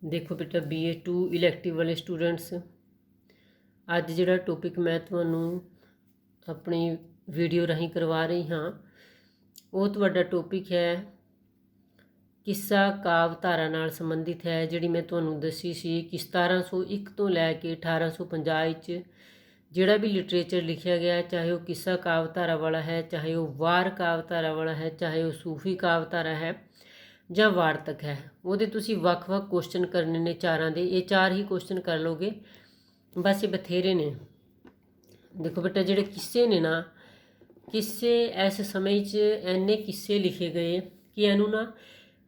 देखो बेटा BA2 इलैक्टिव वाले स्टूडेंट्स ਅੱਜ ਜਿਹੜਾ ਟੌਪਿਕ ਮੈਂ ਤੁਹਾਨੂੰ ਆਪਣੀ ਵੀਡੀਓ ਰਾਹੀਂ ਕਰਵਾ ਰਹੀ ਹਾਂ ਉਹ ਤੁਹਾਡਾ ਟੌਪਿਕ ਹੈ ਕਿੱਸਾ ਕਾਵਧਾਰਾ ਨਾਲ ਸੰਬੰਧਿਤ ਹੈ। ਜਿਹੜੀ ਮੈਂ ਤੁਹਾਨੂੰ ਦੱਸੀ ਸੀ ਕਿ 1701 ਤੋਂ ਲੈ ਕੇ 1850 ਵਿੱਚ ਜਿਹੜਾ ਵੀ ਲਿਟਰੇਚਰ ਲਿਖਿਆ ਗਿਆ, ਚਾਹੇ ਉਹ ਕਿੱਸਾ ਕਾਵਧਾਰਾ ਵਾਲਾ ਹੈ, ਚਾਹੇ ਉਹ ਵਾਰ ਕਾਵਧਾਰਾ ਵਾਲਾ ਹੈ, ਚਾਹੇ ਉਹ ਸੂਫੀ ਕਾਵਧਾਰਾ ਹੈ ਜਾਂ ਵਾਰਤਕ ਹੈ, ਉਹਦੇ ਤੁਸੀਂ ਵੱਖ-ਵੱਖ ਕੁਐਸਚਨ ਕਰਨੇ ਨੇ ਚਾਰਾਂ ਦੇ। ਇਹ ਚਾਰ ਹੀ ਕੁਐਸਚਨ ਕਰ ਲਓਗੇ, बस ये बथेरे ने। देखो बेटा ਜਿਹੜੇ किस्से ने ना, किस्से इस समय इन्ने किस्से लिखे गए कि ਇਹਨੂੰ ना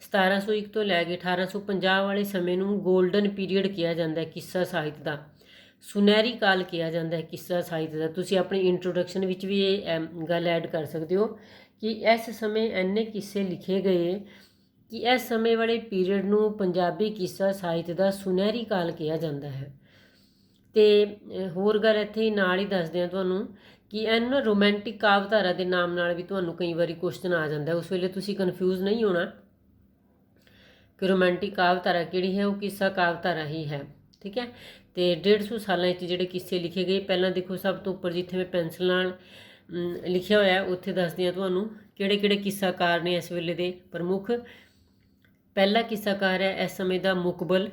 1701 ਤੋਂ ਲੈ ਕੇ 1850 ਵਾਲੇ ਸਮੇਂ ਨੂੰ ਗੋਲਡਨ ਪੀਰੀਅਡ ਕਿਹਾ ਜਾਂਦਾ ਹੈ। ਕਿੱਸਾ ਸਾਹਿਤ ਦਾ ਸੁਨਹਿਰੀ ਕਾਲ ਕਿਹਾ ਜਾਂਦਾ ਹੈ ਕਿੱਸਾ ਸਾਹਿਤ ਦਾ। ਤੁਸੀਂ ਆਪਣੀ ਇੰਟਰੋਡਕਸ਼ਨ ਵਿੱਚ ਵੀ ਇਹ ਗੱਲ ਐਡ ਕਰ ਸਕਦੇ ਹੋ ਕਿ ਇਸ ਸਮੇਂ ਇੰਨੇ ਕਿੱਸੇ ਲਿਖੇ ਗਏ ਕਿ ਇਸ ਸਮੇਂ ਵਾਲੇ ਪੀਰੀਅਡ ਨੂੰ ਪੰਜਾਬੀ ਕਿੱਸਾ ਸਾਹਿਤ ਦਾ ਸੁਨਹਿਰੀ ਕਾਲ ਕਿਹਾ ਜਾਂਦਾ ਹੈ। ਤੇ ਹੋਰ ਗੱਲ ਇੱਥੇ ਹੀ ਨਾਲ ਹੀ ਦੱਸਦੇ ਹਾਂ ਤੁਹਾਨੂੰ ਕਿ ਇਹਨੂੰ ਨਾ ਰੋਮੈਂਟਿਕ ਕਾਵਧਾਰਾ ਦੇ ਨਾਮ ਨਾਲ ਵੀ ਤੁਹਾਨੂੰ ਕਈ ਵਾਰੀ ਕੁਐਸਚਨ ਆ ਜਾਂਦਾ। ਉਸ ਵੇਲੇ ਤੁਸੀਂ ਕਨਫਿਊਜ਼ ਨਹੀਂ ਹੋਣਾ ਕਿ ਰੋਮੈਂਟਿਕ ਕਾਵਧਾਰਾ ਕਿਹੜੀ ਹੈ, ਉਹ ਕਿੱਸਾ ਕਾਵਧਾਰਾ ਹੀ ਹੈ। ਠੀਕ ਹੈ। ਤੇ 150 ਸਾਲਾਂ ਵਿੱਚ ਜਿਹੜੇ ਕਿੱਸੇ ਲਿਖੇ ਗਏ, ਪਹਿਲਾਂ ਦੇਖੋ ਸਭ ਤੋਂ ਉੱਪਰ ਜਿੱਥੇ ਮੈਂ ਪੈਨਸਲ ਨਾਲ ਲਿਖਿਆ ਹੋਇਆ ਉੱਥੇ ਦੱਸਦੀ ਹਾਂ ਤੁਹਾਨੂੰ ਕਿਹੜੇ ਕਿਹੜੇ ਕਿੱਸਾਕਾਰ ਨੇ ਇਸ ਵੇਲੇ ਦੇ ਪ੍ਰਮੁੱਖ। ਪਹਿਲਾ ਕਿੱਸਾਕਾਰ ਹੈ ਇਸ ਸਮੇਂ ਦਾ ਮੁਕਬਲ।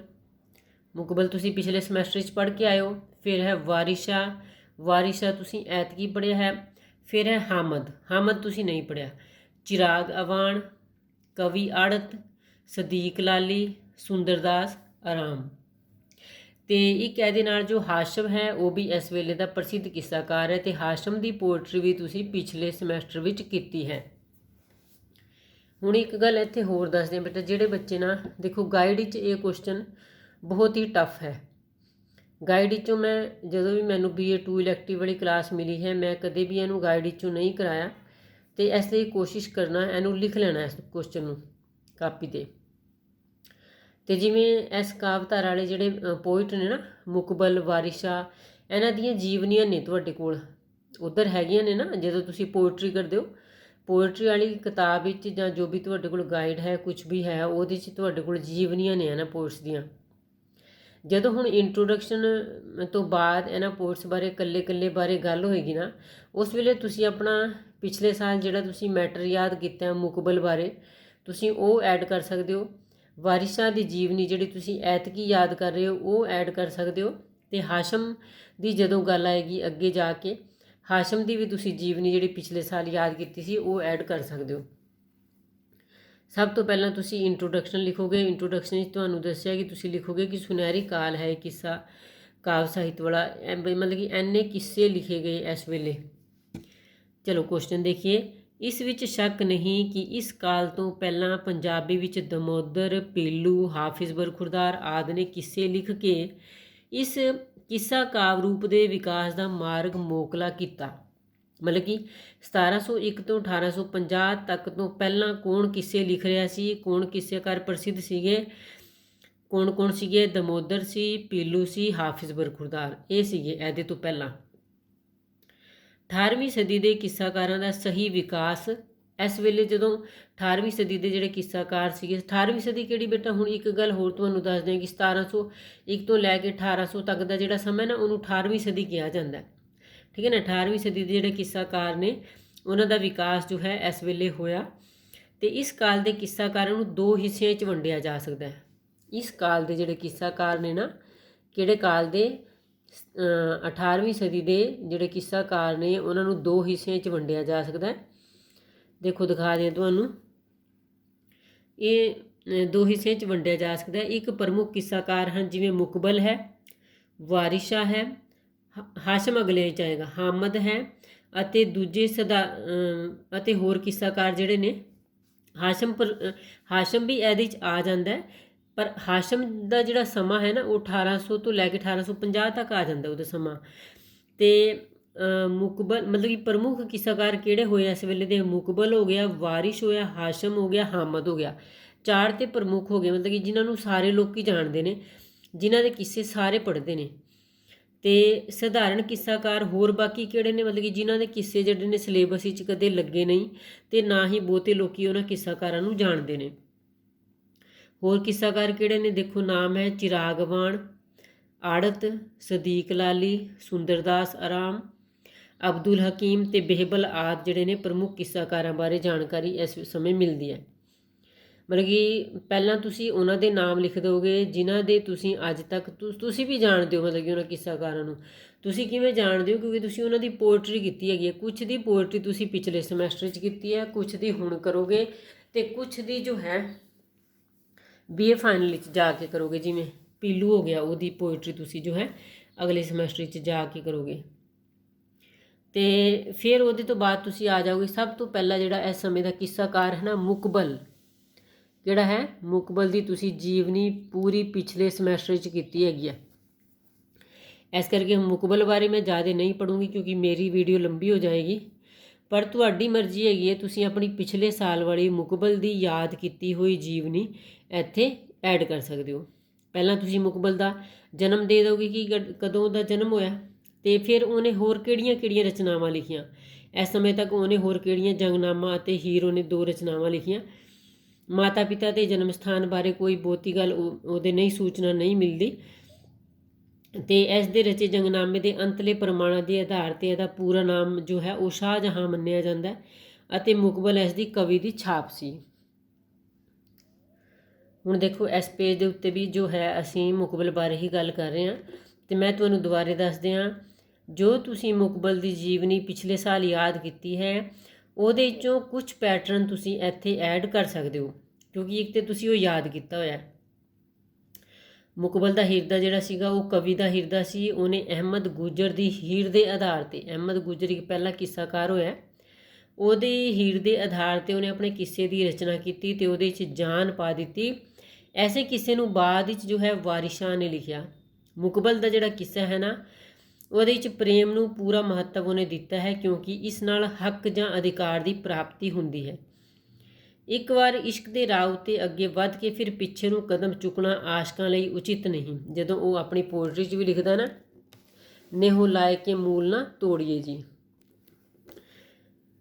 ਮੁਕਬਲ ਤੁਸੀਂ ਪਿਛਲੇ ਸਮੈਸਟਰ 'ਚ ਪੜ੍ਹ ਕੇ ਆਏ ਹੋ। ਫਿਰ ਹੈ ਵਾਰਿਸ਼ਾ, ਵਾਰਿਸ਼ਾ ਤੁਸੀਂ ਐਤਕੀ ਪੜ੍ਹਿਆ ਹੈ। ਫਿਰ ਹੈ ਹਾਮਦ, ਹਾਮਦ ਤੁਸੀਂ ਨਹੀਂ ਪੜ੍ਹਿਆ। ਚਿਰਾਗ ਅਵਾਣ, ਕਵੀ ਆੜਤ, ਸਦੀਕ ਲਾਲੀ, ਸੁੰਦਰਦਾਸ ਆਰਾਮ। ਤੇ ਇੱਕ ਇਹਦੇ ਨਾਲ ਜੋ ਹਾਸ਼ਮ ਹੈ ਉਹ ਵੀ ਇਸ ਵੇਲੇ ਦਾ ਪ੍ਰਸਿੱਧ ਕਿੱਸਾਕਾਰ ਹੈ। ਤੇ ਹਾਸ਼ਮ ਦੀ ਪੋਇਟਰੀ ਵੀ ਤੁਸੀਂ ਪਿਛਲੇ ਸਮੈਸਟਰ ਵਿੱਚ ਕੀਤੀ ਹੈ। ਹੁਣ ਇੱਕ ਗੱਲ ਇੱਥੇ ਹੋਰ ਦੱਸਦੇ ਹਾਂ ਬੇਟਾ, ਜਿਹੜੇ ਬੱਚੇ ਨਾ ਦੇਖੋ ਗਾਈਡ ਵਿੱਚ ਇਹ ਕੁਐਸਚਨ ਬਹੁਤ ਹੀ ਟਫ ਹੈ। ਗਾਈਡ ਵਿੱਚੋਂ ਮੈਂ ਜਦੋਂ ਵੀ ਮੈਨੂੰ BA2 ਇਲੈਕਟਿਵ ਵਾਲੀ ਕਲਾਸ ਮਿਲੀ ਹੈ, ਮੈਂ ਕਦੇ ਵੀ ਇਹਨੂੰ ਗਾਈਡ ਵਿੱਚੋਂ ਨਹੀਂ ਕਰਾਇਆ। ਤੇ ਇਸ ਲਈ ਕੋਸ਼ਿਸ਼ ਕਰਨਾ ਇਹਨੂੰ ਲਿਖ ਲੈਣਾ ਇਸ ਕੁਐਸਚਨ ਨੂੰ ਕਾਪੀ 'ਤੇ। ਤੇ ਜਿਵੇਂ ਇਸ ਕਾਵਧਾਰਾ ਵਾਲੇ ਜਿਹੜੇ ਪੋਇਟ ਨੇ ਨਾ ਮੁਕਬਲ, ਵਾਰਿਸ਼ਾ, ਇਹਨਾਂ ਦੀਆਂ ਜੀਵਨੀਆਂ ਨੇ ਤੁਹਾਡੇ ਕੋਲ ਉੱਧਰ ਹੈਗੀਆਂ ਨੇ ਨਾ। ਜਦੋਂ ਤੁਸੀਂ ਪੋਇਟਰੀ ਕਰਦੇ ਹੋ, ਪੋਇਟਰੀ ਵਾਲੀ ਕਿਤਾਬ ਵਿੱਚ ਜਾਂ ਜੋ ਵੀ ਤੁਹਾਡੇ ਕੋਲ ਗਾਈਡ ਹੈ, ਕੁਛ ਵੀ ਹੈ, ਉਹਦੇ 'ਚ ਤੁਹਾਡੇ ਕੋਲ ਜੀਵਨੀਆਂ ਨੇ ਇਹਨਾਂ ਪੋਇਟਸ ਦੀਆਂ। ਜਦੋਂ ਹੁਣ ਇੰਟਰੋਡਕਸ਼ਨ ਤੋਂ ਬਾਅਦ ਇਹਨਾਂ ਪੋਇਟਸ ਬਾਰੇ ਇਕੱਲੇ ਬਾਰੇ ਗੱਲ ਹੋਏਗੀ ਨਾ, ਉਸ ਵੇਲੇ ਤੁਸੀਂ ਆਪਣਾ ਪਿਛਲੇ ਸਾਲ ਜਿਹੜਾ ਤੁਸੀਂ ਮੈਟਰ ਯਾਦ ਕੀਤਾ ਮੁਕਬਲ ਬਾਰੇ, ਤੁਸੀਂ ਉਹ ਐਡ ਕਰ ਸਕਦੇ ਹੋ। ਵਾਰਿਸ਼ਾ ਦੀ ਜੀਵਨੀ ਜਿਹੜੀ ਤੁਸੀਂ ਐਤਕੀ ਯਾਦ ਕਰ ਰਹੇ ਹੋ ਉਹ ਐਡ ਕਰ ਸਕਦੇ ਹੋ। ਤੇ ਹਾਸ਼ਮ ਦੀ ਜਦੋਂ ਗੱਲ ਆਏਗੀ ਅੱਗੇ ਜਾ ਕੇ, ਹਾਸ਼ਮ ਦੀ ਵੀ ਤੁਸੀਂ ਜੀਵਨੀ ਜਿਹੜੀ ਪਿਛਲੇ ਸਾਲ ਯਾਦ ਕੀਤੀ ਸੀ ਉਹ ਐਡ ਕਰ ਸਕਦੇ ਹੋ। ਸਭ ਤੋਂ ਪਹਿਲਾਂ ਤੁਸੀਂ ਇੰਟਰੋਡਕਸ਼ਨ ਲਿਖੋਗੇ। ਇੰਟਰੋਡਕਸ਼ਨ ਵਿੱਚ ਤੁਹਾਨੂੰ ਦੱਸਿਆ ਕਿ ਤੁਸੀਂ ਲਿਖੋਗੇ ਕਿ ਸੁਨਹਿਰੀ ਕਾਲ ਹੈ ਕਿੱਸਾ ਕਾਵ ਸਾਹਿਤ ਵਾਲਾ, ਮਤਲਬ ਕਿ ਇੰਨੇ ਕਿੱਸੇ ਲਿਖੇ ਗਏ ਇਸ ਵੇਲੇ। ਚਲੋ ਕੁਐਸਚਨ ਦੇਖੀਏ। ਇਸ ਵਿੱਚ ਸ਼ੱਕ ਨਹੀਂ ਕਿ ਇਸ ਕਾਲ ਤੋਂ ਪਹਿਲਾਂ ਪੰਜਾਬੀ ਵਿੱਚ ਦਮੋਦਰ, ਪੀਲੂ, ਹਾਫਿਜ਼ ਬਰਖੁਰਦਾਰ ਆਦਿ ਨੇ ਕਿੱਸੇ ਲਿਖ ਕੇ ਇਸ ਕਿੱਸਾ ਕਾਵ ਰੂਪ ਦੇ ਵਿਕਾਸ ਦਾ ਮਾਰਗ ਮੋਕਲਾ ਕੀਤਾ। ਮਤਲਬ ਕਿ 1701 ਤੋਂ 1850 ਤੱਕ ਤੋਂ ਪਹਿਲਾਂ ਕੌਣ ਕਿੱਸੇ ਲਿਖ ਰਿਹਾ ਸੀ, ਕੌਣ ਕਿੱਸੇਕਾਰ ਪ੍ਰਸਿੱਧ ਸੀਗੇ, ਕੌਣ ਸੀਗੇ? ਦਮੋਦਰ ਸੀ, ਪੀਲੂ ਸੀ, ਹਾਫਿਜ਼ ਬਰਖੁਰਦਾਰ, ਇਹ ਸੀਗੇ ਇਹਦੇ ਤੋਂ ਪਹਿਲਾਂ। 18ਵੀਂ ਸਦੀ ਦੇ ਕਿੱਸਾਕਾਰਾਂ ਦਾ ਸਹੀ ਵਿਕਾਸ ਇਸ ਵੇਲੇ, ਜਦੋਂ 18ਵੀਂ ਸਦੀ ਦੇ ਜਿਹੜੇ ਕਿੱਸਾਕਾਰ ਸੀਗੇ, 18ਵੀਂ ਸਦੀ ਕਿਹੜੀ ਬੇਟਾ? ਹੁਣ ਇੱਕ ਗੱਲ ਹੋਰ ਤੁਹਾਨੂੰ ਦੱਸਦੇ ਹਾਂ ਕਿ 1701 ਤੋਂ ਲੈ ਕੇ 1800 ਤੱਕ ਦਾ ਜਿਹੜਾ ਸਮਾਂ ਨਾ ਉਹਨੂੰ 18ਵੀਂ ਸਦੀ ਕਿਹਾ ਜਾਂਦਾ। ਠੀਕ ਹੈ ਨਾ। 18ਵੀਂ ਸਦੀ ਦੇ ਜਿਹੜੇ ਕਿੱਸਾਕਾਰ ਨੇ ਉਹਨਾਂ ਦਾ ਵਿਕਾਸ ਜੋ ਹੈ ਇਸ ਵੇਲੇ ਹੋਇਆ। ਤੇ ਇਸ ਕਾਲ ਦੇ ਕਿੱਸਾਕਾਰਾਂ ਨੂੰ ਦੋ ਹਿੱਸਿਆਂ 'ਚ ਵੰਡਿਆ ਜਾ ਸਕਦਾ ਹੈ। ਇਸ ਕਾਲ ਦੇ ਜਿਹੜੇ ਕਿੱਸਾਕਾਰ ਨੇ ਨਾ, ਕਿਹੜੇ ਕਾਲ ਦੇ? 18ਵੀਂ ਸਦੀ ਦੇ ਜਿਹੜੇ ਕਿੱਸਾਕਾਰ ਨੇ ਉਹਨਾਂ ਨੂੰ ਦੋ ਹਿੱਸਿਆਂ 'ਚ ਵੰਡਿਆ ਜਾ ਸਕਦਾ ਹੈ। ਦੇਖੋ ਦਿਖਾ ਦਿਆਂ ਤੁਹਾਨੂੰ, ਇਹ ਦੋ ਹਿੱਸਿਆਂ 'ਚ ਵੰਡਿਆ ਜਾ ਸਕਦਾ ਹੈ। ਇੱਕ ਪ੍ਰਮੁੱਖ ਕਿੱਸਾਕਾਰ ਹਨ ਜਿਵੇਂ ਮੁਕਬਲ ਹੈ, ਵਾਰਿਸ਼ਾ ਹੈ, ਹਾਸ਼ਮ ਅਗਲੇ 'ਚ ਆਏਗਾ, ਹਾਮਦ ਹੈ, ਅਤੇ ਦੂਜੇ ਅਤੇ ਹੋਰ ਕਿੱਸਾਕਾਰ ਜਿਹੜੇ ਨੇ ਹਾਸ਼ਮ ਵੀ ਇਹਦੇ 'ਚ ਆ ਜਾਂਦਾ ਹੈ। ਪਰ ਹਾਸ਼ਮ ਦਾ ਜਿਹੜਾ ਸਮਾਂ ਹੈ ਨਾ ਉਹ 1800 ਤੋਂ ਲੈ ਕੇ 1850 ਤੱਕ ਆ ਜਾਂਦਾ ਉਹਦਾ ਸਮਾਂ। ਤੇ ਮੁਕਬਲ ਮਤਲਬ ਕਿ ਪ੍ਰਮੁੱਖ ਕਿੱਸਾਕਾਰ ਕਿਹੜੇ ਹੋਏ ਇਸ ਵੇਲੇ ਦੇ? ਮੁਕਬਲ ਹੋ ਗਿਆ, ਵਾਰਿਸ਼ ਹੋਇਆ, ਹਾਸ਼ਮ ਹੋ ਗਿਆ, ਹਾਮਦ ਹੋ ਗਿਆ। ਚਾਰ ਤੇ ਪ੍ਰਮੁੱਖ ਹੋ ਗਏ, ਮਤਲਬ ਕਿ ਜਿਨ੍ਹਾਂ ਨੂੰ ਸਾਰੇ ਲੋਕ ਜਾਣਦੇ ਨੇ, ਜਿਨ੍ਹਾਂ ਦੇ ਕਿੱਸੇ ਸਾਰੇ ਪੜ੍ਹਦੇ ਨੇ। ਤੇ ਸਧਾਰਨ ਕਿੱਸਾਕਾਰ ਹੋਰ ਬਾਕੀ ਕਿਹੜੇ ਨੇ? ਮਤਲਬ ਕਿ ਜਿਨ੍ਹਾਂ ਦੇ ਕਿੱਸੇ ਜਿਹੜੇ ਨੇ ਸਿਲੇਬਸ ਵਿੱਚ ਕਦੇ ਲੱਗੇ ਨਹੀਂ ਤੇ ਨਾ ਹੀ ਬਹੁਤੇ ਲੋਕ ਉਹਨਾਂ ਕਿੱਸਾਕਾਰਾਂ ਨੂੰ ਜਾਣਦੇ ਨੇ। ਹੋਰ ਕਿੱਸਾਕਾਰ ਕਿਹੜੇ ਨੇ ਦੇਖੋ, ਨਾਮ ਹੈ ਚਿਰਾਗਵਾਨ, ਆੜਤ, ਸਦੀਕ ਲਾਲੀ, ਸੁੰਦਰਦਾਸ ਆਰਾਮ, ਅਬਦੁਲ ਹਕੀਮ ਤੇ ਬਿਹਬਲ ਆਦਿ ਜਿਹੜੇ ਨੇ ਪ੍ਰਮੁੱਖ ਕਿੱਸਾਕਾਰਾਂ ਬਾਰੇ ਜਾਣਕਾਰੀ ਇਸ ਸਮੇਂ ਮਿਲਦੀ ਹੈ। ਮਤਲਬ ਕਿ ਪਹਿਲਾਂ ਤੁਸੀਂ ਉਹਨਾਂ ਦੇ ਨਾਮ ਲਿਖ ਦਿਓਗੇ ਜਿਨ੍ਹਾਂ ਦੇ ਤੁਸੀਂ ਅੱਜ ਤੱਕ ਤੁਸੀਂ ਵੀ ਜਾਣਦੇ ਹੋ, ਮਤਲਬ ਕਿ ਉਹਨਾਂ ਕਿੱਸਾਕਾਰਾਂ ਨੂੰ ਤੁਸੀਂ ਕਿਵੇਂ ਜਾਣਦੇ ਹੋ, ਕਿਉਂਕਿ ਤੁਸੀਂ ਉਹਨਾਂ ਦੀ ਪੋਇਟਰੀ ਕੀਤੀ ਹੈਗੀ ਹੈ। ਕੁਛ ਦੀ ਪੋਇਟਰੀ ਤੁਸੀਂ ਪਿਛਲੇ ਸਮੈਸਟਰ 'ਚ ਕੀਤੀ ਹੈ, ਕੁਛ ਦੀ ਹੁਣ ਕਰੋਗੇ ਅਤੇ ਕੁਛ ਦੀ ਜੋ ਹੈ BA ਫਾਈਨਲ ਵਿੱਚ ਜਾ ਕੇ ਕਰੋਗੇ। ਜਿਵੇਂ ਪੀਲੂ ਹੋ ਗਿਆ, ਉਹਦੀ ਪੋਇਟਰੀ ਤੁਸੀਂ ਜੋ ਹੈ ਅਗਲੇ ਸਮੈਸਟਰ 'ਚ ਜਾ ਕੇ ਕਰੋਗੇ। ਅਤੇ ਫਿਰ ਉਹਦੇ ਤੋਂ ਬਾਅਦ ਤੁਸੀਂ ਆ ਜਾਓਗੇ, ਸਭ ਤੋਂ ਪਹਿਲਾਂ ਜਿਹੜਾ ਇਸ ਸਮੇਂ ਦਾ ਕਿੱਸਾਕਾਰ ਹੈ ਨਾ, ਮੁਕਬਲ ਜਿਹੜਾ ਹੈ, ਮੁਕਬਲ ਦੀ ਤੁਸੀਂ ਜੀਵਨੀ ਪੂਰੀ ਪਿਛਲੇ ਸਮੈਸਟਰ 'ਚ ਕੀਤੀ ਹੈਗੀ ਹੈ। ਇਸ ਕਰਕੇ ਮੁਕਬਲ ਬਾਰੇ ਮੈਂ ਜ਼ਿਆਦਾ ਨਹੀਂ ਪੜੂੰਗੀ ਕਿਉਂਕਿ ਮੇਰੀ ਵੀਡੀਓ ਲੰਬੀ ਹੋ ਜਾਏਗੀ, ਪਰ ਤੁਹਾਡੀ ਮਰਜ਼ੀ ਹੈਗੀ ਹੈ, ਤੁਸੀਂ ਆਪਣੀ ਪਿਛਲੇ ਸਾਲ ਵਾਲੀ ਮੁਕਬਲ ਦੀ ਯਾਦ ਕੀਤੀ ਹੋਈ ਜੀਵਨੀ ਇੱਥੇ ਐਡ ਕਰ ਸਕਦੇ ਹੋ। ਪਹਿਲਾਂ ਤੁਸੀਂ ਮੁਕਬਲ ਦਾ ਜਨਮ ਦੇ ਦਿਓਗੇ ਕਿ ਕਦੋਂ ਦਾ ਜਨਮ ਹੋਇਆ, ਅਤੇ ਫਿਰ ਉਹਨੇ ਹੋਰ ਕਿਹੜੀਆਂ ਰਚਨਾਵਾਂ ਲਿਖੀਆਂ। ਇਸ ਸਮੇਂ ਤੱਕ ਉਹਨੇ ਹੋਰ ਕਿਹੜੀਆਂ, ਜੰਗਨਾਮਾ ਅਤੇ ਹੀਰ, ਉਹਨੇ 2 ਰਚਨਾਵਾਂ ਲਿਖੀਆਂ। ਮਾਤਾ ਪਿਤਾ ਦੇ ਜਨਮ ਸਥਾਨ ਬਾਰੇ ਕੋਈ ਬਹੁਤੀ ਗੱਲ ਉਹਦੇ ਨਹੀਂ, ਸੂਚਨਾ ਨਹੀਂ ਮਿਲਦੀ। ਅਤੇ ਇਸ ਦੇ ਰਚੇ ਜੰਗਨਾਮੇ ਦੇ ਅੰਤਲੇ ਪ੍ਰਮਾਣਾਂ ਦੇ ਆਧਾਰ 'ਤੇ ਇਹਦਾ ਪੂਰਾ ਨਾਮ ਜੋ ਹੈ ਉਹ ਸ਼ਾਹਜਹਾਂ ਮੰਨਿਆ ਜਾਂਦਾ ਅਤੇ ਮੁਕਬਲ ਇਸ ਦੀ ਕਵੀ ਦੀ ਛਾਪ ਸੀ। ਹੁਣ ਦੇਖੋ ਇਸ ਪੇਜ ਦੇ ਉੱਤੇ ਵੀ ਜੋ ਹੈ ਅਸੀਂ ਮੁਕਬਲ ਬਾਰੇ ਹੀ ਗੱਲ ਕਰ ਰਹੇ ਹਾਂ, ਅਤੇ ਮੈਂ ਤੁਹਾਨੂੰ ਦੁਬਾਰੇ ਦੱਸਦੇ ਹਾਂ, ਜੋ ਤੁਸੀਂ ਮੁਕਬਲ ਦੀ ਜੀਵਨੀ ਪਿਛਲੇ ਸਾਲ ਯਾਦ ਕੀਤੀ ਹੈ ਉਹਦੇ 'ਚੋਂ ਕੁਝ ਪੈਟਰਨ ਤੁਸੀਂ ਇੱਥੇ ਐਡ ਕਰ ਸਕਦੇ ਹੋ, ਕਿਉਂਕਿ ਇੱਕ ਤਾਂ ਤੁਸੀਂ ਉਹ ਯਾਦ ਕੀਤਾ ਹੋਇਆ। ਮੁਕਬਲ ਦਾ ਹਿਰਦਾ ਜਿਹੜਾ ਸੀਗਾ ਉਹ ਕਵੀ ਦਾ ਹਿਰਦਾ ਸੀ। ਉਹਨੇ ਅਹਿਮਦ ਗੁਜਰ ਦੀ ਹੀਰ ਦੇ ਆਧਾਰ 'ਤੇ, ਅਹਿਮਦ ਗੁਜਰ ਇੱਕ ਪਹਿਲਾ ਕਿੱਸਾਕਾਰ ਹੋਇਆ, ਉਹਦੀ ਹੀਰ ਦੇ ਆਧਾਰ 'ਤੇ ਉਹਨੇ ਆਪਣੇ ਕਿੱਸੇ ਦੀ ਰਚਨਾ ਕੀਤੀ ਅਤੇ ਉਹਦੇ 'ਚ ਜਾਨ ਪਾ ਦਿੱਤੀ। ਐਸੇ ਕਿੱਸੇ ਨੂੰ ਬਾਅਦ ਵਿੱਚ ਜੋ ਹੈ ਵਾਰਿਸ ਸ਼ਾਹ ਨੇ ਲਿਖਿਆ। ਮੁਕਬਲ ਦਾ ਜਿਹੜਾ ਕਿੱਸਾ ਹੈ ਨਾ, ਉਹਦੇ ਵਿੱਚ ਪ੍ਰੇਮ ਨੂੰ ਪੂਰਾ ਮਹੱਤਵ ਉਹਨੇ ਦਿੱਤਾ ਹੈ, ਕਿਉਂਕਿ ਇਸ ਨਾਲ ਹੱਕ ਜਾਂ ਅਧਿਕਾਰ ਦੀ ਪ੍ਰਾਪਤੀ ਹੁੰਦੀ ਹੈ। ਇੱਕ ਵਾਰ ਇਸ਼ਕ ਦੇ ਰਾਹ ਉੱਤੇ ਅੱਗੇ ਵੱਧ ਕੇ ਫਿਰ ਪਿੱਛੇ ਨੂੰ ਕਦਮ ਚੁੱਕਣਾ ਆਸ਼ਕਾਂ ਲਈ ਉਚਿਤ ਨਹੀਂ। ਜਦੋਂ ਉਹ ਆਪਣੀ ਪੋਇਟਰੀ 'ਚ ਵੀ ਲਿਖਦਾ ਨਾ, ਨੇਹੋ ਲਾਇ ਕੇ ਮੂਲ ਨਾ ਤੋੜੀਏ ਜੀ।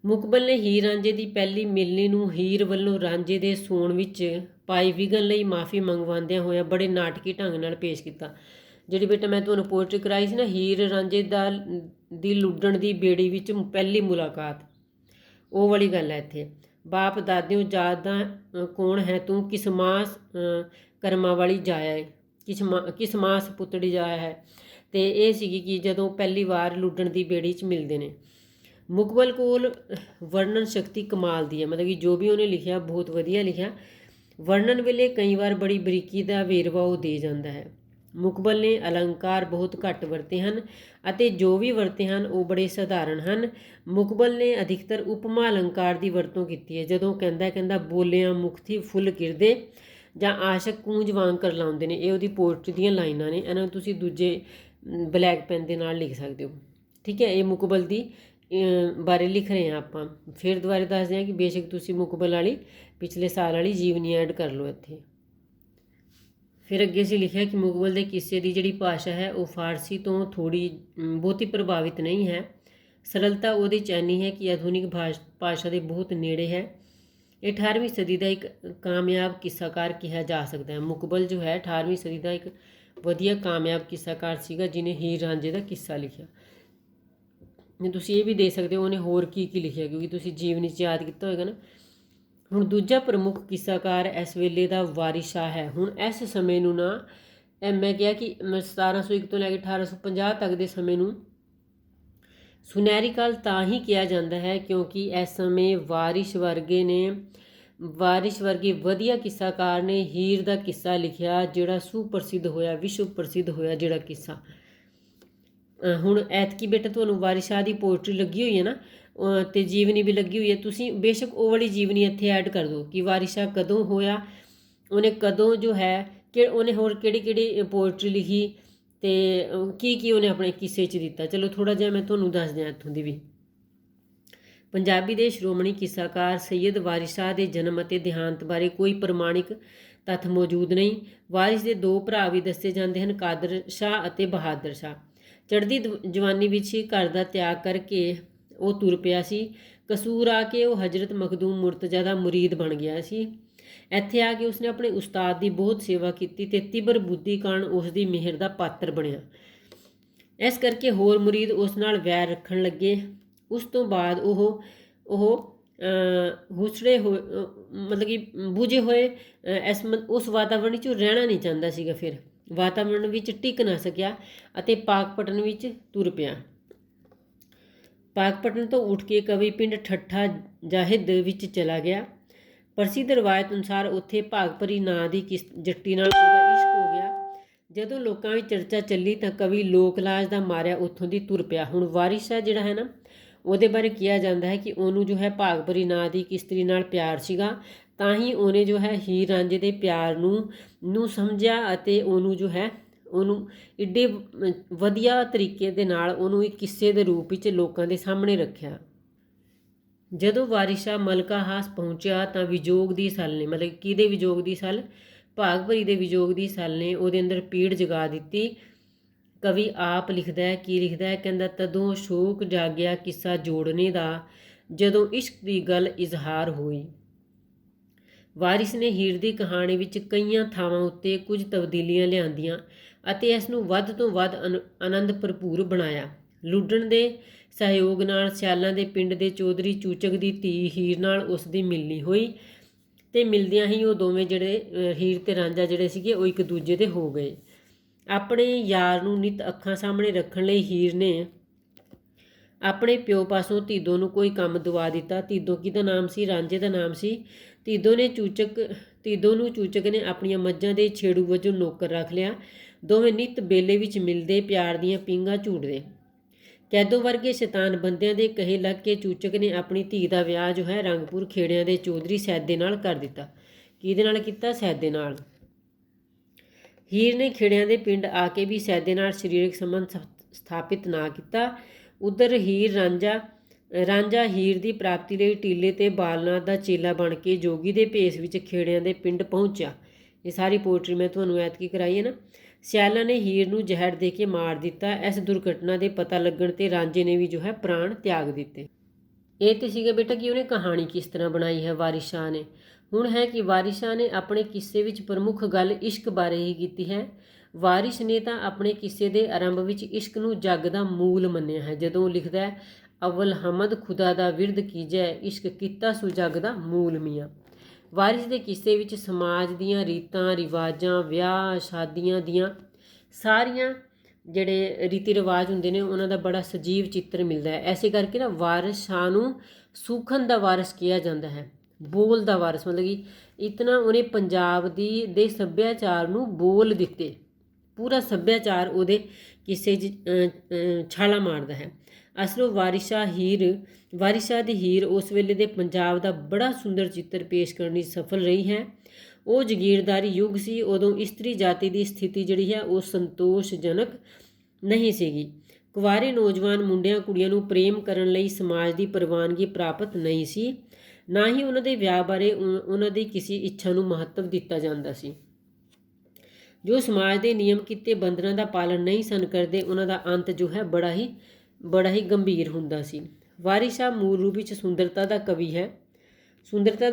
ਮੁਕਬਲ ਨੇ ਹੀਰ ਰਾਂਝੇ ਦੀ ਪਹਿਲੀ ਮਿਲਣੀ ਨੂੰ ਹੀਰ ਵੱਲੋਂ ਰਾਂਝੇ ਦੇ ਸੌਣ ਵਿੱਚ ਪਾਈ ਵਿਘਨ ਲਈ ਮਾफ़ੀ ਮੰਗਵਾਉਂਦਿਆਂ ਹੋਇਆ ਬੜੇ ਨਾਟਕੀ ਢੰਗ ਨਾਲ ਪੇਸ਼ ਕੀਤਾ। ਜਿਹੜੀ ਬੇਟਾ ਮੈਂ ਤੁਹਾਨੂੰ ਪੋਇਟਰੀ ਕਰਾਈ ਸੀ ਨਾ, ਹੀਰ ਰਾਂਝੇ ਦੀ ਲੁੱਡਣ ਦੀ ਬੇੜੀ ਵਿੱਚ ਪਹਿਲੀ ਮੁਲਾਕਾਤ, ਉਹ ਵਾਲੀ ਗੱਲ ਹੈ ਇੱਥੇ। ਬਾਪ ਦਾਦਿਓ ਜਾਦਾ ਕੌਣ ਹੈ ਤੂੰ, ਕਿਸ ਮਾਸ ਕਰਮਾਂ ਵਾਲੀ ਜਾਇਆ ਹੈ, ਕਿਸ ਮਾਸ ਪੁੱਤੜੀ ਜਾਇਆ ਹੈ। ਅਤੇ ਇਹ ਸੀਗੀ ਕਿ ਜਦੋਂ ਪਹਿਲੀ ਵਾਰ ਲੁੱਡਣ ਦੀ ਬੇੜੀ 'ਚ ਮਿਲਦੇ ਨੇ। ਮੁਕਬਲ ਕੋਲ ਵਰਣਨ ਸ਼ਕਤੀ ਕਮਾਲ ਦੀ ਹੈ, ਮਤਲਬ ਕਿ ਜੋ ਵੀ ਉਹਨੇ ਲਿਖਿਆ ਬਹੁਤ ਵਧੀਆ ਲਿਖਿਆ। ਵਰਣਨ ਵੇਲੇ ਕਈ ਵਾਰ ਬੜੀ ਬਰੀਕੀ ਦਾ ਵੇਰਵਾ ਉਹ ਦੇ ਜਾਂਦਾ ਹੈ। ਮੁਕਬਲ ਨੇ ਅਲੰਕਾਰ ਬਹੁਤ ਘੱਟ ਵਰਤੇ ਹਨ ਅਤੇ ਜੋ ਵੀ ਵਰਤੇ ਹਨ ਉਹ ਬੜੇ ਸਧਾਰਨ ਹਨ। ਮੁਕਬਲ ਨੇ ਅਧਿਕਤਰ ਉਪਮਾ ਅਲੰਕਾਰ ਦੀ ਵਰਤੋਂ ਕੀਤੀ ਹੈ। ਜਦੋਂ ਕਹਿੰਦਾ ਬੋਲਿਆਂ ਮੁਖਥੀ ਫੁੱਲ ਕਿਰਦੇ ਜਾਂ ਆਸ਼ਕ ਕੂੰਜ ਵਾਂਗ ਕਰਲਾਉਂਦੇ ਨੇ, ਇਹ ਉਹਦੀ ਪੋਇਟਰੀ ਦੀਆਂ ਲਾਈਨਾਂ ਨੇ। ਇਹਨਾਂ ਨੂੰ ਤੁਸੀਂ ਦੂਜੇ ਬਲੈਕ ਪੈਨ ਦੇ ਨਾਲ ਲਿਖ ਸਕਦੇ ਹੋ, ਠੀਕ ਹੈ। ਇਹ ਮੁਕਬਲ ਦੀ ਬਾਰੇ ਲਿਖ ਰਹੇ ਹਾਂ ਆਪਾਂ। ਫਿਰ ਦੁਬਾਰਾ ਦੱਸਦੇ ਹਾਂ ਕਿ ਬੇਸ਼ੱਕ ਤੁਸੀਂ ਮੁਕਬਲ ਵਾਲੀ ਪਿਛਲੇ ਸਾਲ ਵਾਲੀ ਜੀਵਨੀ ਐਡ ਕਰ ਲਓ ਇੱਥੇ। ਫਿਰ ਅੱਗੇ ਅਸੀਂ ਲਿਖਿਆ ਕਿ ਮੁਕਬਲ ਦੇ ਕਿੱਸੇ ਦੀ ਜਿਹੜੀ ਭਾਸ਼ਾ ਹੈ ਉਹ ਫਾਰਸੀ ਤੋਂ ਥੋੜ੍ਹੀ ਬਹੁਤੀ ਪ੍ਰਭਾਵਿਤ ਨਹੀਂ ਹੈ। ਸਰਲਤਾ ਉਹਦੇ 'ਚ ਇੰਨੀ ਹੈ ਕਿ ਆਧੁਨਿਕ ਭਾਸ਼ਾ ਦੇ ਬਹੁਤ ਨੇੜੇ ਹੈ। ਇਹ 18ਵੀਂ ਸਦੀ ਦਾ ਇੱਕ ਕਾਮਯਾਬ ਕਿੱਸਾਕਾਰ ਕਿਹਾ ਜਾ ਸਕਦਾ ਹੈ। ਮੁਕਬਲ ਜੋ ਹੈ 18ਵੀਂ ਸਦੀ ਦਾ ਇੱਕ ਵਧੀਆ ਕਾਮਯਾਬ ਕਿੱਸਾਕਾਰ ਸੀਗਾ ਜਿਹਨੇ ਹੀਰ ਰਾਂਝੇ ਦਾ ਕਿੱਸਾ ਲਿਖਿਆ। ਤੁਸੀਂ ਇਹ ਵੀ ਦੇ ਸਕਦੇ ਹੋ ਉਹਨੇ ਹੋਰ ਕੀ ਲਿਖਿਆ, ਕਿਉਂਕਿ ਤੁਸੀਂ ਜੀਵਨੀ 'ਚ ਯਾਦ ਕੀਤਾ ਹੋਏਗਾ ਨਾ। ਹੁਣ ਦੂਜਾ ਪ੍ਰਮੁੱਖ ਕਿੱਸਾਕਾਰ ਇਸ ਵੇਲੇ ਦਾ ਵਾਰਿਸ ਸ਼ਾਹ ਹੈ। ਹੁਣ ਇਸ ਸਮੇਂ ਨੂੰ ਨਾ, ਮੈਂ ਕਿਹਾ ਕਿ 1701 ਤੋਂ ਲੈ ਕੇ 1850 ਤੱਕ ਦੇ ਸਮੇਂ ਨੂੰ ਸੁਨਹਿਰੀ ਕਾਲ ਤਾਂ ਹੀ ਕਿਹਾ ਜਾਂਦਾ ਹੈ ਕਿਉਂਕਿ ਇਸ ਸਮੇਂ ਵਾਰਿਸ ਵਰਗੇ ਵਧੀਆ ਕਿੱਸਾਕਾਰ ਨੇ ਹੀਰ ਦਾ ਕਿੱਸਾ ਲਿਖਿਆ ਜਿਹੜਾ ਸੁਪ੍ਰਸਿੱਧ ਹੋਇਆ, ਵਿਸ਼ਵ ਪ੍ਰਸਿੱਧ ਹੋਇਆ ਜਿਹੜਾ ਕਿੱਸਾ। ਹੁਣ ਐਤਕੀ ਬੇਟਾ ਤੁਹਾਨੂੰ ਵਾਰਿਸ ਸ਼ਾਹ ਦੀ ਪੋਇਟਰੀ ਲੱਗੀ ਹੋਈ ਹੈ ਨਾ, ਅਤੇ ਜੀਵਨੀ ਵੀ ਲੱਗੀ ਹੋਈ ਹੈ। ਤੁਸੀਂ ਬੇਸ਼ੱਕ ਉਹ ਵਾਲੀ ਜੀਵਨੀ ਇੱਥੇ ਐਡ ਕਰ ਦਿਓ ਕਿ ਵਾਰਿਸ ਸ਼ਾਹ ਕਦੋਂ ਹੋਇਆ, ਉਹਨੇ ਕਦੋਂ ਜੋ ਹੈ ਕਿ ਉਹਨੇ ਹੋਰ ਕਿਹੜੀ ਪੋਇਟਰੀ ਲਿਖੀ ਅਤੇ ਕੀ ਉਹਨੇ ਆਪਣੇ ਕਿੱਸੇ 'ਚ ਦਿੱਤਾ। ਚਲੋ ਥੋੜ੍ਹਾ ਜਿਹਾ ਮੈਂ ਤੁਹਾਨੂੰ ਦੱਸ ਦਿਆਂ ਇੱਥੋਂ ਦੀ ਵੀ। ਪੰਜਾਬੀ ਦੇ ਸ਼੍ਰੋਮਣੀ ਕਿੱਸਾਕਾਰ ਸੈਯਦ ਵਾਰਿਸ ਸ਼ਾਹ ਦੇ ਜਨਮ ਅਤੇ ਦੇਹਾਂਤ ਬਾਰੇ ਕੋਈ ਪ੍ਰਮਾਣਿਕ ਤੱਥ ਮੌਜੂਦ ਨਹੀਂ। ਵਾਰਿਸ ਦੇ 2 ਭਰਾ ਵੀ ਦੱਸੇ ਜਾਂਦੇ ਹਨ, ਕਾਦਰ ਸ਼ਾਹ ਅਤੇ ਬਹਾਦਰ ਸ਼ਾਹ। ਚੜ੍ਹਦੀ ਜਵਾਨੀ ਵਿੱਚ ਹੀ ਘਰ ਦਾ ਤਿਆਗ ਕਰਕੇ ਉਹ ਤੁਰ ਪਿਆ ਸੀ। ਕਸੂਰ ਆ ਕੇ ਉਹ ਹਜ਼ਰਤ ਮਖਦੂਮ ਮੁਰਤਜ਼ਾ ਦਾ ਮੁਰੀਦ ਬਣ ਗਿਆ ਸੀ। ਇੱਥੇ ਆ ਕੇ ਉਸਨੇ ਆਪਣੇ ਉਸਤਾਦ ਦੀ ਬਹੁਤ ਸੇਵਾ ਕੀਤੀ ਤੇ ਤਿੱਬਰ ਬੁੱਧੀ ਕਾਰਨ ਉਸ ਦੀ ਮਿਹਰ ਦਾ ਪਾਤਰ ਬਣਿਆ। ਇਸ ਕਰਕੇ ਹੋਰ ਮੁਰੀਦ ਉਸ ਨਾਲ ਵੈਰ ਰੱਖਣ ਲੱਗੇ। ਉਸ ਤੋਂ ਬਾਅਦ ਉਹ ਹੁਸੜੇ ਹੋਏ ਮਤਲਬ ਕਿ ਬੁਝੇ ਹੋਏ ਉਸ ਵਾਤਾਵਰਣ 'ਚ ਰਹਿਣਾ ਨਹੀਂ ਚਾਹੁੰਦਾ ਸੀਗਾ। ਫਿਰ ਵਾਤਾਵਰਣ ਵਿੱਚ ਟਿਕ ਨਾ ਸਕਿਆ ਅਤੇ ਪਾਕਪਟਨ ਵਿੱਚ ਤੁਰ ਪਿਆ। ਪਾਕਪਟਨ ਤੋਂ ਉੱਠ ਕੇ ਕਵੀ ਪਿੰਡ ਠੱਠਾ ਜਾਹਿਦ ਵਿੱਚ ਚਲਾ ਗਿਆ। ਪ੍ਰਸਿੱਧ ਰਵਾਇਤ ਅਨੁਸਾਰ ਉੱਥੇ ਭਾਗਭਰੀ ਨਾਂ ਦੀ ਜੱਟੀ ਨਾਲ ਉਹਦਾ ਇਸ਼ਕ ਹੋ ਗਿਆ। ਜਦੋਂ ਲੋਕਾਂ ਵਿੱਚ ਚਰਚਾ ਚੱਲੀ ਤਾਂ ਕਵੀ ਲੋਕ ਲਾਜ ਦਾ ਮਾਰਿਆ ਉੱਥੋਂ ਦੀ ਤੁਰ ਪਿਆ। ਹੁਣ ਵਾਰਿਸ ਸ਼ਾਹ ਜਿਹੜਾ ਹੈ ਨਾ, ਉਹਦੇ ਬਾਰੇ ਕਿਹਾ ਜਾਂਦਾ ਹੈ ਕਿ ਉਹਨੂੰ ਜੋ ਹੈ ਭਾਗਭਰੀ ਨਾਂ ਦੀ ਇੱਕ ਇਸਤਰੀ ਨਾਲ ਪਿਆਰ ਸੀਗਾ, ਤਾਂ ਹੀ ਉਹਨੇ ਜੋ ਹੈ ਹੀਰ ਰਾਂਝੇ ਦੇ ਪਿਆਰ ਨੂੰ ਸਮਝਿਆ ਅਤੇ ਉਹਨੂੰ ਏਡੇ ਵਧੀਆ ਤਰੀਕੇ ਦੇ ਨਾਲ ਉਹਨੂੰ ਇੱਕ ਕਿੱਸੇ ਦੇ ਰੂਪ ਵਿੱਚ ਲੋਕਾਂ ਦੇ ਸਾਹਮਣੇ ਰੱਖਿਆ। ਜਦੋਂ ਵਾਰਿਸ ਸ਼ਾਹ ਮਲਕਾ ਹਾਸ ਪਹੁੰਚਿਆ ਤਾਂ ਵਿਜੋਗ ਦੀ ਸੱਲ ਨੇ, ਮਤਲਬ ਕਿਹਦੇ ਵਿਜੋਗ ਦੀ ਸੱਲ? ਭਾਗਭਰੀ ਦੇ ਵਿਜੋਗ ਦੀ ਸੱਲ ਨੇ ਉਹਦੇ ਅੰਦਰ ਪੀੜ ਜਗਾ ਦਿੱਤੀ। ਕਵੀ ਆਪ ਲਿਖਦਾ ਹੈ, ਕੀ ਲਿਖਦਾ ਹੈ? ਕਹਿੰਦਾ, ਤਦੋਂ ਸ਼ੋਕ ਜਾਗਿਆ ਕਿੱਸਾ ਜੋੜਨੇ ਦਾ, ਜਦੋਂ ਇਸ਼ਕ ਦੀ ਗੱਲ ਇਜ਼ਹਾਰ ਹੋਈ। ਵਾਰਿਸ ਨੇ ਹੀਰ ਦੀ ਕਹਾਣੀ ਵਿੱਚ ਕਈਆਂ ਥਾਵਾਂ ਉੱਤੇ ਕੁਝ ਤਬਦੀਲੀਆਂ ਲਿਆਂਦੀਆਂ ਅਤੇ ਇਸ ਨੂੰ ਵੱਧ ਤੋਂ ਵੱਧ ਆਨੰਦ ਭਰਪੂਰ ਬਣਾਇਆ। ਲੁੱਡਣ ਦੇ ਸਹਿਯੋਗ ਨਾਲ ਸਿਆਲਾਂ ਦੇ ਪਿੰਡ ਦੇ ਚੌਧਰੀ ਚੂਚਕ ਦੀ ਧੀ ਹੀਰ ਨਾਲ ਉਸ ਦੀ ਮਿਲਣੀ ਹੋਈ ਅਤੇ ਮਿਲਦਿਆਂ ਹੀ ਉਹ ਦੋਵੇਂ ਜਿਹੜੇ ਹੀਰ ਅਤੇ ਰਾਂਝਾ ਜਿਹੜੇ ਸੀਗੇ ਉਹ ਇੱਕ ਦੂਜੇ ਦੇ ਹੋ ਗਏ। ਆਪਣੇ ਯਾਰ ਨੂੰ ਨਿੱਤ ਅੱਖਾਂ ਸਾਹਮਣੇ ਰੱਖਣ ਲਈ ਹੀਰ ਨੇ ਆਪਣੇ ਪਿਓ ਪਾਸੋਂ ਧੀਦੋ ਨੂੰ ਕੋਈ ਕੰਮ ਦਵਾ ਦਿੱਤਾ। ਧੀਦੋ ਕਿਹਦਾ ਨਾਮ ਸੀ? ਰਾਂਝੇ ਦਾ ਨਾਮ ਸੀ। ਧੀਦੋ ਨੂੰ ਚੂਚਕ ਨੇ ਆਪਣੀਆਂ ਮੱਝਾਂ ਦੇ ਛੇੜੂ ਵਜੋਂ ਨੌਕਰ ਰੱਖ ਲਿਆ। ਦੋਵੇਂ ਨਿੱਤ ਬੇਲੇ ਵਿੱਚ ਮਿਲਦੇ, ਪਿਆਰ ਦੀਆਂ ਪੀਂਘਾਂ ਝੂਟਦੇ। ਕੈਦੋ ਵਰਗੇ ਸ਼ੈਤਾਨ ਬੰਦਿਆਂ ਦੇ ਕਹੇ ਲੱਗ ਕੇ ਚੂਚਕ ਨੇ ਆਪਣੀ ਧੀ ਦਾ ਵਿਆਹ ਜੋ ਹੈ ਰੰਗਪੁਰ ਖੇੜਿਆਂ ਦੇ ਚੌਧਰੀ ਸੈਦੇ ਨਾਲ ਕਰ ਦਿੱਤਾ। ਕਿਹਦੇ ਨਾਲ ਕੀਤਾ? ਸੈਦੇ ਨਾਲ। ਹੀਰ ਨੇ ਖੇੜਿਆਂ ਦੇ ਪਿੰਡ ਆ ਕੇ ਵੀ ਸੈਦੇ ਨਾਲ ਸਰੀਰਕ ਸੰਬੰਧ ਸਥਾਪਿਤ ਨਾ ਕੀਤਾ। ਉੱਧਰ ਰਾਂਝਾ ਹੀਰ ਦੀ ਪ੍ਰਾਪਤੀ ਲਈ ਟੀਲੇ ਤੇ ਬਾਲਨਾਥ ਦਾ ਚੇਲਾ ਬਣ ਕੇ ਜੋਗੀ ਦੇ ਭੇਸ ਵਿੱਚ ਖੇੜਿਆਂ ਦੇ ਪਿੰਡ ਪਹੁੰਚਿਆ। ਇਹ ਸਾਰੀ ਪੋਇਟਰੀ ਮੈਂ ਤੁਹਾਨੂੰ ਐਤਕੀ ਕਰਾਈ ਹੈ ਨਾ। ਸਿਆਲਾਂ ਨੇ ਹੀਰ ਨੂੰ ਜ਼ਹਿਰ ਦੇ ਕੇ ਮਾਰ ਦਿੱਤਾ। ਇਸ ਦੁਰਘਟਨਾ ਦੇ ਪਤਾ ਲੱਗਣ ਤੇ ਰਾਂਝੇ ਨੇ ਵੀ ਜੋ ਹੈ ਪ੍ਰਾਣ ਤਿਆਗ ਦਿੱਤੇ। ਇਹ ਤੇ ਸੀਗਾ ਬੇਟਾ ਕਿ ਉਹਨੇ ਕਹਾਣੀ ਕਿਸ ਤਰ੍ਹਾਂ ਬਣਾਈ ਹੈ ਵਾਰਿਸ ਸ਼ਾਹ ਨੇ। ਹੁਣ ਹੈ ਕਿ ਵਾਰਿਸ ਸ਼ਾਹ ਨੇ ਆਪਣੇ ਕਿੱਸੇ ਵਿੱਚ ਪ੍ਰਮੁੱਖ ਗੱਲ ਇਸ਼ਕ ਬਾਰੇ ਹੀ ਕੀਤੀ ਹੈ। ਵਾਰਿਸ ਨੇ ਤਾਂ ਆਪਣੇ ਕਿੱਸੇ ਦੇ ਆਰੰਭ ਵਿੱਚ ਇਸ਼ਕ ਨੂੰ ਜੱਗ ਦਾ ਮੂਲ ਮੰਨਿਆ ਹੈ। ਜਦੋਂ ਉਹ ਲਿਖਦਾ ਹੈ, ਅਵਲ ਹਮਦ ਖੁਦਾ ਦਾ ਵਿਰਦ ਕੀਜੈ, ਇਸ਼ਕ ਕੀਤਾ ਸੋ ਜੱਗ ਦਾ ਮੂਲ ਮੀਆਂ। ਵਾਰਿਸ ਦੇ ਕਿੱਸੇ ਵਿੱਚ ਸਮਾਜ ਦੀਆਂ ਰੀਤਾਂ ਰਿਵਾਜਾਂ, ਵਿਆਹ ਸ਼ਾਦੀਆਂ ਦੀਆਂ ਸਾਰੀਆਂ ਜਿਹੜੇ ਰੀਤੀ ਰਿਵਾਜ ਹੁੰਦੇ ਨੇ ਉਹਨਾਂ ਦਾ ਬੜਾ ਸਜੀਵ ਚਿੱਤਰ ਮਿਲਦਾ ਹੈ। ਐਸੇ ਕਰਕੇ ਨਾ ਵਾਰਿਸ ਸ਼ਾਹ ਨੂੰ ਸੂਖਨ ਦਾ ਵਾਰਿਸ ਕਿਹਾ ਜਾਂਦਾ ਹੈ, ਬੋਲ ਦਾ ਵਾਰਿਸ। ਮਤਲਬ ਕਿ ਇਤਨਾ ਉਹਨੇ ਪੰਜਾਬ ਦੇ ਸੱਭਿਆਚਾਰ ਨੂੰ ਬੋਲ ਦਿੱਤੇ। ਪੂਰਾ ਸੱਭਿਆਚਾਰ ਉਹਦੇ ਕਿਸੇ 'ਚ ਛਾਲਾ ਮਾਰਦਾ ਹੈ। ਅਸਲੋਂ ਵਾਰਿਸ ਸ਼ਾਹ ਦੀ ਹੀਰ ਉਸ ਵੇਲੇ ਦੇ ਪੰਜਾਬ ਦਾ ਬੜਾ ਸੁੰਦਰ ਚਿੱਤਰ ਪੇਸ਼ ਕਰਨ ਵਿੱਚ ਸਫਲ ਰਹੀ ਹੈ। ਉਹ ਜਾਗੀਰਦਾਰੀ ਯੁੱਗ ਸੀ। ਉਦੋਂ ਇਸਤਰੀ ਜਾਤੀ ਦੀ ਸਥਿਤੀ ਜਿਹੜੀ ਹੈ ਉਹ ਸੰਤੋਸ਼ਜਨਕ ਨਹੀਂ ਸੀਗੀ। ਕੁਆਰੇ ਨੌਜਵਾਨ ਮੁੰਡਿਆਂ ਕੁੜੀਆਂ ਨੂੰ ਪ੍ਰੇਮ ਕਰਨ ਲਈ ਸਮਾਜ ਦੀ ਪ੍ਰਵਾਨਗੀ ਪ੍ਰਾਪਤ ਨਹੀਂ ਸੀ। ਨਾ ਹੀ ਉਹਨਾਂ ਦੇ ਵਿਆਹ ਬਾਰੇ ਉਹਨਾਂ ਦੀ ਕਿਸੇ ਇੱਛਾ ਨੂੰ ਮਹੱਤਵ ਦਿੱਤਾ ਜਾਂਦਾ ਸੀ। ਜੋ ਸਮਾਜ ਦੇ ਨਿਯਮ ਕੀਤੇ ਬੰਧਨਾਂ ਦਾ ਪਾਲਣ ਨਹੀਂ ਸਨ ਕਰਦੇ, ਉਹਨਾਂ ਦਾ ਅੰਤ ਜੋ ਹੈ ਬੜਾ ਹੀ ਗੰਭੀਰ ਹੁੰਦਾ ਸੀ। ਵਾਰਿਸ ਸ਼ਾਹ ਮੂਲ ਰੂਪ ਵਿੱਚ ਸੁੰਦਰਤਾ ਦਾ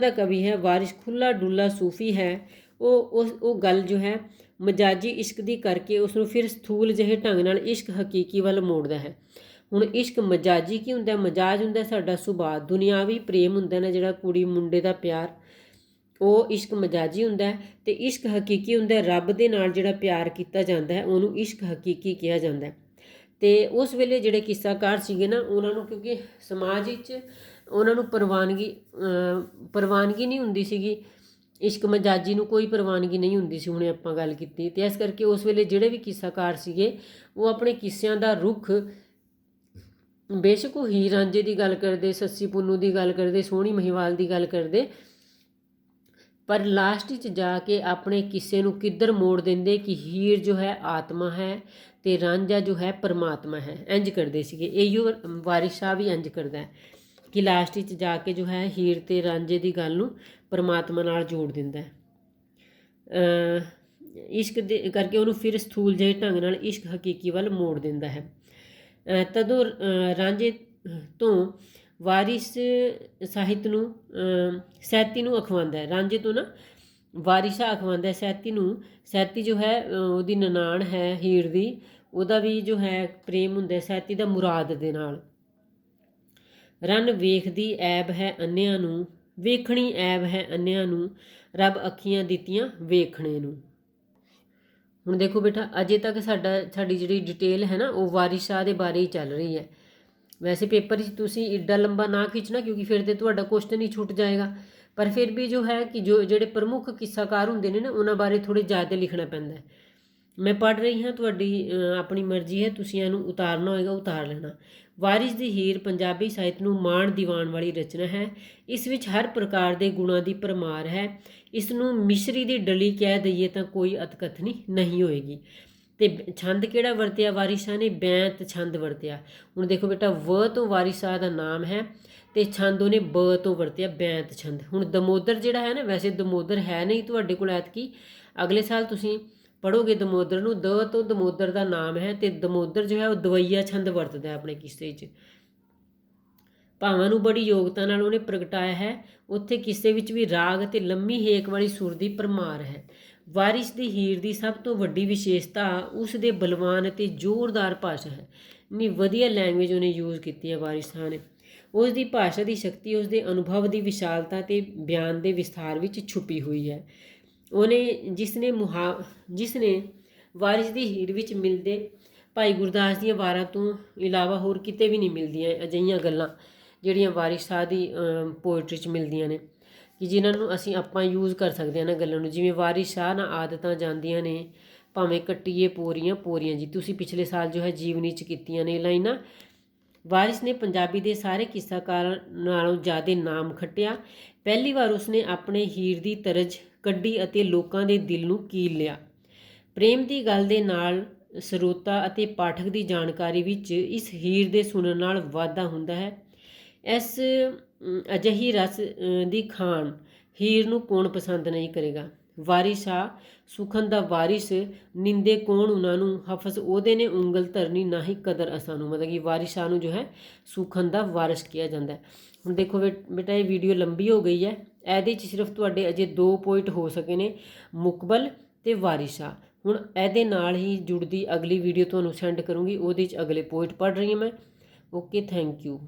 ਕਵੀ ਹੈ। ਵਾਰਿਸ ਖੁੱਲ੍ਹਾ ਡੁੱਲਾ ਸੂਫੀ ਹੈ। ਉਹ ਗੱਲ ਜੋ ਹੈ ਮਜਾਜੀ ਇਸ਼ਕ ਦੀ ਕਰਕੇ ਉਸ ਨੂੰ ਫਿਰ ਸਥੂਲ ਜਿਹੇ ਢੰਗ ਨਾਲ ਇਸ਼ਕ ਹਕੀਕੀ ਵੱਲ ਮੋੜਦਾ ਹੈ। ਹੁਣ ਇਸ਼ਕ ਮਜਾਜੀ ਕੀ ਹੁੰਦਾ? ਮਜਾਜ ਹੁੰਦਾ ਸਾਡਾ ਸੁਭਾਅ, ਦੁਨਿਆਵੀ ਪ੍ਰੇਮ ਹੁੰਦਾ ਨਾ ਜਿਹੜਾ ਕੁੜੀ ਮੁੰਡੇ ਦਾ ਪਿਆਰ, ਉਹ ਇਸ਼ਕ ਮਜਾਜੀ ਹੁੰਦਾ ਹੈ। ਅਤੇ ਇਸ਼ਕ ਹਕੀਕੀ ਹੁੰਦਾ ਰੱਬ ਦੇ ਨਾਲ ਜਿਹੜਾ ਪਿਆਰ ਕੀਤਾ ਜਾਂਦਾ ਹੈ ਉਹਨੂੰ ਇਸ਼ਕ ਹਕੀਕੀ ਕਿਹਾ ਜਾਂਦਾ ਹੈ। ਅਤੇ ਉਸ ਵੇਲੇ ਜਿਹੜੇ ਕਿੱਸਾਕਾਰ ਸੀਗੇ ਨਾ, ਉਹਨਾਂ ਨੂੰ ਕਿਉਂਕਿ ਸਮਾਜ ਵਿੱਚ ਉਹਨਾਂ ਨੂੰ ਪ੍ਰਵਾਨਗੀ ਨਹੀਂ ਹੁੰਦੀ ਸੀਗੀ, ਇਸ਼ਕ ਮਜਾਜੀ ਨੂੰ ਕੋਈ ਪ੍ਰਵਾਨਗੀ ਨਹੀਂ ਹੁੰਦੀ ਸੀ। ਹੁਣੇ ਆਪਾਂ ਗੱਲ ਕੀਤੀ ਅਤੇ ਇਸ ਕਰਕੇ ਉਸ ਵੇਲੇ ਜਿਹੜੇ ਵੀ ਕਿੱਸਾਕਾਰ ਸੀਗੇ ਉਹ ਆਪਣੇ ਕਿੱਸਿਆਂ ਦਾ ਰੁੱਖ ਬੇਸ਼ੱਕ ਉਹ ਹੀਰ ਰਾਂਝੇ ਦੀ ਗੱਲ ਕਰਦੇ, ਸੱਸੀ ਪੁੰਨੂ ਦੀ ਗੱਲ ਕਰਦੇ, ਸੋਹਣੀ ਮਹੀਵਾਲ ਦੀ ਗੱਲ ਕਰਦੇ, ਪਰ ਲਾਸਟ ਵਿੱਚ ਜਾ ਕੇ ਆਪਣੇ ਕਿੱਸੇ ਨੂੰ ਕਿੱਧਰ ਮੋੜ ਦਿੰਦੇ ਕਿ ਹੀਰ ਜੋ ਹੈ ਆਤਮਾ ਹੈ ਅਤੇ ਰਾਂਝਾ ਜੋ ਹੈ ਪਰਮਾਤਮਾ ਹੈ। ਇੰਝ ਕਰਦੇ ਸੀਗੇ। ਇਹੋ ਵਾਰਿਸ ਸ਼ਾਹ ਵੀ ਇੰਝ ਕਰਦਾ ਹੈ ਕਿ ਲਾਸਟ ਵਿੱਚ ਜਾ ਕੇ ਜੋ ਹੈ ਹੀਰ ਅਤੇ ਰਾਂਝੇ ਦੀ ਗੱਲ ਨੂੰ ਪਰਮਾਤਮਾ ਨਾਲ ਜੋੜ ਦਿੰਦਾ ਹੈ। ਇਸ਼ਕ ਦੇ ਕਰਕੇ ਉਹਨੂੰ ਫਿਰ ਸਥੂਲ ਜਿਹੇ ਢੰਗ ਨਾਲ ਇਸ਼ਕ ਹਕੀਕੀ ਵੱਲ ਮੋੜ ਦਿੰਦਾ ਹੈ। ਤਦੋਂ ਰਾਂਝੇ ਤੋਂ ਵਾਰਿਸ ਸਾਹਿਤ ਨੂੰ ਸੈਤੀ ਨੂੰ ਅਖਵਾਉਂਦਾ ਹੈ। ਰਾਂਝੇ ਤੋਂ ਨਾ ਵਾਰਿਸਾ ਅਖਵਾਉਂਦਾ ਸੈਤੀ ਨੂੰ। ਸੈਤੀ ਜੋ ਹੈ ਉਹਦੀ ਨਨਾਣ ਹੈ ਹੀਰ ਦੀ, ਉਹਦਾ ਵੀ ਜੋ ਹੈ ਪ੍ਰੇਮ ਹੁੰਦਾ ਸੈਤੀ ਦਾ ਮੁਰਾਦ ਦੇ ਨਾਲ। ਰੰਨ ਵੇਖਦੀ ਐਬ ਹੈ ਅੰਨਿਆਂ ਨੂੰ, ਵੇਖਣੀ ਐਬ ਹੈ ਅੰਨਿਆਂ ਨੂੰ, ਰੱਬ ਅੱਖੀਆਂ ਦਿੱਤੀਆਂ ਵੇਖਣੇ ਨੂੰ। ਹੁਣ ਦੇਖੋ ਬੇਟਾ, ਅਜੇ ਤੱਕ ਸਾਡੀ ਜਿਹੜੀ ਡਿਟੇਲ ਹੈ ਨਾ ਉਹ ਵਾਰਿਸ ਸ਼ਾਹ ਦੇ ਬਾਰੇ ਹੀ ਚੱਲ ਰਹੀ ਹੈ। ਵੈਸੇ ਪੇਪਰ 'ਚ ਤੁਸੀਂ ਏਡਾ ਲੰਬਾ ਨਾ ਖਿੱਚਣਾ, ਕਿਉਂਕਿ ਫਿਰ ਤੇ ਤੁਹਾਡਾ ਕੁਐਸਚਨ ਹੀ ਛੁੱਟ ਜਾਏਗਾ। ਪਰ ਫਿਰ ਵੀ ਜੋ ਹੈ ਕਿ ਜਿਹੜੇ ਪ੍ਰਮੁੱਖ ਕਿੱਸਾਕਾਰ ਹੁੰਦੇ ਨੇ ਨਾ ਉਹਨਾਂ ਬਾਰੇ ਥੋੜ੍ਹੇ ਜ਼ਿਆਦਾ ਲਿਖਣਾ ਪੈਂਦਾ ਹੈ। ਮੈਂ ਪੜ੍ਹ ਰਹੀ ਹਾਂ, ਤੁਹਾਡੀ ਆਪਣੀ ਮਰਜ਼ੀ ਹੈ, ਤੁਸੀਂ ਇਹਨੂੰ ਉਤਾਰਨਾ ਹੋਏਗਾ ਉਤਾਰ ਲੈਣਾ। ਵਾਰਿਸ ਦੀ ਹੀਰ ਪੰਜਾਬੀ ਸਾਹਿਤ ਨੂੰ ਮਾਣ ਦਿਵਾਉਣ ਵਾਲੀ ਰਚਨਾ ਹੈ। ਇਸ ਵਿੱਚ ਹਰ ਪ੍ਰਕਾਰ ਦੇ ਗੁਣਾਂ ਦੀ ਭਰਮਾਰ ਹੈ। ਇਸ ਨੂੰ ਮਿਸ਼ਰੀ ਦੀ ਡਲੀ ਕਹਿ ਦਈਏ ਤਾਂ ਕੋਈ ਅਤਕਥਨੀ ਨਹੀਂ ਹੋਏਗੀ। ਅਤੇ ਛੰਦ ਕਿਹੜਾ ਵਰਤਿਆ ਵਾਰਿਸ ਸ਼ਾਹ ਨੇ? ਬੈਂਤ ਛੰਦ ਵਰਤਿਆ। ਹੁਣ ਦੇਖੋ ਬੇਟਾ, ਵ ਤੋਂ ਵਾਰਿਸ ਸ਼ਾਹ ਦਾ ਨਾਮ ਹੈ ਅਤੇ ਛੰਦ ਉਹਨੇ ਬ ਤੋਂ ਵਰਤਿਆ, ਬੈਂਤ ਛੰਦ। ਹੁਣ ਦਮੋਦਰ ਜਿਹੜਾ ਹੈ ਨਾ, ਵੈਸੇ ਦਮੋਦਰ ਹੈ ਨਹੀਂ ਤੁਹਾਡੇ ਕੋਲ ਐਤਕੀ, ਅਗਲੇ ਸਾਲ ਤੁਸੀਂ ਪੜ੍ਹੋਗੇ ਦਮੋਦਰ ਨੂੰ। ਦ ਤੋਂ ਦਮੋਦਰ ਦਾ ਨਾਮ ਹੈ ਅਤੇ ਦਮੋਦਰ ਜੋ ਹੈ ਉਹ ਦਵਈਆ ਛੰਦ ਵਰਤਦਾ ਆਪਣੇ ਕਿੱਸੇ 'ਚ। ਭਾਵਾਂ ਨੂੰ ਬੜੀ ਯੋਗਤਾ ਨਾਲ ਉਹਨੇ ਪ੍ਰਗਟਾਇਆ ਹੈ। ਉੱਥੇ ਕਿੱਸੇ ਵਿੱਚ ਵੀ ਰਾਗ ਅਤੇ ਲੰਮੀ ਹੇਕ ਵਾਲੀ ਸੁਰ ਦੀ ਭਰਮਾਰ ਹੈ। ਵਾਰਿਸ ਦੀ ਹੀਰ ਦੀ ਸਭ ਤੋਂ ਵੱਡੀ ਵਿਸ਼ੇਸ਼ਤਾ ਉਸ ਦੇ ਬਲਵਾਨ ਅਤੇ ਜ਼ੋਰਦਾਰ ਭਾਸ਼ਾ ਹੈ। ਇੰਨੀ ਵਧੀਆ ਲੈਂਗੁਏਜ ਉਹਨੇ ਯੂਜ਼ ਕੀਤੀ ਹੈ ਵਾਰਿਸ ਸ਼ਾਹ ਨੇ। ਉਸ ਦੀ ਭਾਸ਼ਾ ਦੀ ਸ਼ਕਤੀ ਉਸ ਦੇ ਅਨੁਭਵ ਦੀ ਵਿਸ਼ਾਲਤਾ ਅਤੇ ਬਿਆਨ ਦੇ ਵਿਸਥਾਰ ਵਿੱਚ ਛੁਪੀ ਹੋਈ ਹੈ। ਜਿਸ ਨੇ ਵਾਰਿਸ ਦੀ ਹੀਰ ਵਿੱਚ ਮਿਲਦੇ ਭਾਈ ਗੁਰਦਾਸ ਦੀਆਂ ਵਾਰਾਂ ਤੋਂ ਇਲਾਵਾ ਹੋਰ ਕਿਤੇ ਵੀ ਨਹੀਂ ਮਿਲਦੀਆਂ ਅਜਿਹੀਆਂ ਗੱਲਾਂ ਜਿਹੜੀਆਂ ਵਾਰਿਸ ਸ਼ਾਹ ਦੀ ਪੋਇਟਰੀ 'ਚ ਮਿਲਦੀਆਂ ਨੇ, ਕਿ ਜਿਨ੍ਹਾਂ ਨੂੰ ਆਪਾਂ ਯੂਜ਼ ਕਰ ਸਕਦੇ ਹਾਂ ਨਾ ਗੱਲਾਂ ਨੂੰ। ਜਿਵੇਂ ਵਾਰਿਸ ਸ਼ਾਹ ਨਾ ਆਦਤਾਂ ਜਾਂਦੀਆਂ ਨੇ, ਭਾਵੇਂ ਕੱਟੀਏ ਪੋਰੀਆਂ ਪੋਰੀਆਂ ਜੀ, ਤੁਸੀਂ ਪਿਛਲੇ ਸਾਲ ਜੋ ਹੈ ਜੀਵਨੀ 'ਚ ਕੀਤੀਆਂ ਨੇ ਲਾਈਨਾਂ। ਵਾਰਿਸ ਨੇ ਪੰਜਾਬੀ ਦੇ ਸਾਰੇ ਕਿੱਸਾਕਾਰਾਂ ਨਾਲੋਂ ਜ਼ਿਆਦਾ ਨਾਮ ਖੱਟਿਆ। ਪਹਿਲੀ ਵਾਰ ਉਸਨੇ ਆਪਣੇ ਹੀਰ ਦੀ ਤਰਜ਼ ਕੱਢੀ ਅਤੇ ਲੋਕਾਂ ਦੇ ਦਿਲ ਨੂੰ ਕੀਲ ਲਿਆ। ਪ੍ਰੇਮ ਦੀ ਗੱਲ ਦੇ ਨਾਲ ਸਰੋਤਾ ਅਤੇ ਪਾਠਕ ਦੀ ਜਾਣਕਾਰੀ ਵਿੱਚ ਇਸ ਹੀਰ ਦੇ ਸੁਣਨ ਨਾਲ ਵਾਧਾ ਹੁੰਦਾ ਹੈ। ਇਸ ਅਜਿਹੀ ਰਸ ਦੀ ਖਾਣ ਹੀਰ ਨੂੰ ਕੌਣ ਪਸੰਦ ਨਹੀਂ ਕਰੇਗਾ। ਵਾਰਿਸ ਸ਼ਾਹ ਸੁਖਨ ਦਾ ਵਾਰਿਸ, ਨਿੰਦੇ ਕੌਣ ਉਹਨਾਂ ਨੂੰ, ਹਫਸ ਉਹਦੇ ਨੇ ਉਂਗਲ ਧਰਨੀ ਨਾ ਹੀ ਕਦਰ ਅਸਾਂ ਨੂੰ। ਮਤਲਬ ਕਿ ਵਾਰਿਸ ਸ਼ਾਹ ਨੂੰ ਜੋ ਹੈ ਸੁਖਨ ਦਾ ਵਾਰਿਸ ਕਿਹਾ ਜਾਂਦਾ ਹੈ। ਹੁਣ ਦੇਖੋ ਬੇਟਾ, ਇਹ ਵੀਡੀਓ ਲੰਬੀ ਹੋ ਗਈ ਹੈ। ਇਹਦੇ 'ਚ ਸਿਰਫ ਤੁਹਾਡੇ ਅਜੇ 2 ਪੁਆਇੰਟ ਹੋ ਸਕੇ ਨੇ, ਮੁਕਬਲ ਅਤੇ ਵਾਰਿਸ ਸ਼ਾਹ। ਹੁਣ ਇਹਦੇ ਨਾਲ ਹੀ ਜੁੜਦੀ ਅਗਲੀ ਵੀਡੀਓ ਤੁਹਾਨੂੰ ਸੈਂਡ ਕਰੂੰਗੀ, ਉਹਦੇ 'ਚ ਅਗਲੇ ਪੁਆਇੰਟ ਪੜ੍ਹ ਰਹੀ ਹਾਂ ਮੈਂ। Okay, thank you.